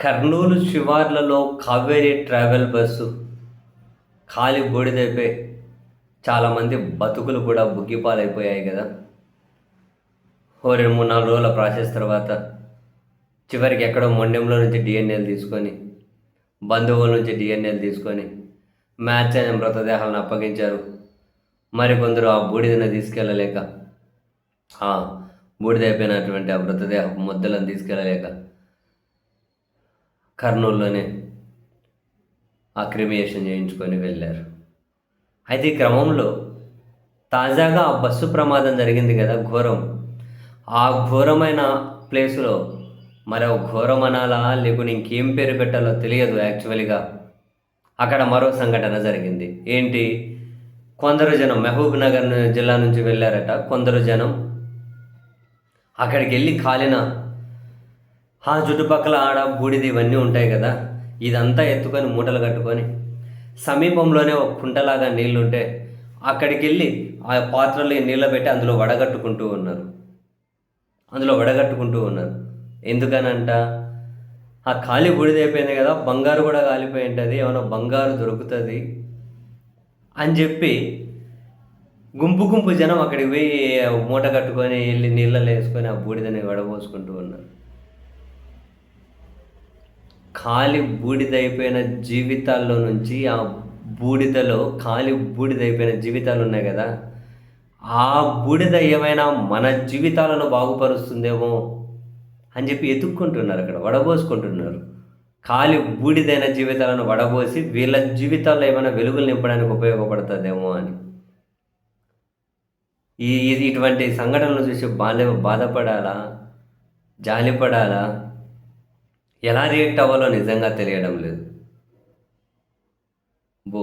Kurnool శివార్లలో Kaveri travel bus ఖాళీ బూడిదైపోయి చాలామంది బతుకులు కూడా బుగ్గిపాలైపోయాయి కదా. ఓ 2, 3, 4 రోజుల ప్రాసెస్ తర్వాత చివరికి ఎక్కడో మొండెంలో నుంచి డిఎన్ఏలు తీసుకొని, బంధువుల నుంచి డిఎన్ఏలు తీసుకొని మ్యాచ్ అయిన మృతదేహాలను అప్పగించారు. మరికొందరు ఆ బూడిదను తీసుకెళ్ళలేక, ఆ బూడిదైపోయినటువంటి ఆ మృతదేహ ముద్దలను తీసుకెళ్ళలేక కర్నూలులోనే ఆ క్రిమియేషన్ చేయించుకొని వెళ్ళారు. అయితే ఈ క్రమంలో తాజాగా ఆ బస్సు ప్రమాదం జరిగింది కదా, ఘోరం. ఆ ఘోరమైన ప్లేసులో మరో ఘోరం అనాలా లేకుంటే ఇంకేం పేరు పెట్టాలో తెలియదు యాక్చువల్గా. అక్కడ మరో సంఘటన జరిగింది. ఏంటి, కొందరు జనం మహబూబ్ నగర్ జిల్లా నుంచి వెళ్ళారట. కొందరు జనం అక్కడికి వెళ్ళి కాలిన ఆ చుట్టుపక్కల ఆడ బూడిది ఇవన్నీ ఉంటాయి కదా, ఇదంతా ఎత్తుకొని మూటలు కట్టుకొని సమీపంలోనే ఒక కుంటలాగా నీళ్లుంటే అక్కడికి వెళ్ళి ఆ పాత్రలు నీళ్ళ పెట్టి అందులో వడగట్టుకుంటూ ఉన్నారు. ఎందుకనంట, ఆ ఖాళీ బూడిదైపోయింది కదా, బంగారు కూడా కాలిపోయి ఉంటుంది, ఏమైనా బంగారు దొరుకుతుంది అని చెప్పి గుంపు గుంపు జనం అక్కడికి పోయి మూట కట్టుకొని వెళ్ళి నీళ్ళలో వేసుకొని ఆ బూడిదని వడబోసుకుంటూ ఉన్నారు. ఖాళీ బూడిదైపోయిన జీవితాల్లో నుంచి ఆ బూడిదలో ఖాళీ బూడిదైపోయిన జీవితాలు ఉన్నాయి కదా, ఆ బూడిద ఏమైనా మన జీవితాలను బాగుపరుస్తుందేమో అని చెప్పి ఎతుక్కుంటున్నారు, అక్కడ వడబోసుకుంటున్నారు. ఖాళీ బూడిదైన జీవితాలను వడబోసి వీళ్ళ జీవితాల్లో ఏమైనా వెలుగులు నింపడానికి ఉపయోగపడుతుందేమో అని. ఇటువంటి సంఘటనలు చూసి బాధపడాలా, జాలిపడాలా, ఎలా రియాక్ట్ అవ్వాలో నిజంగా తెలియడం లేదు. బో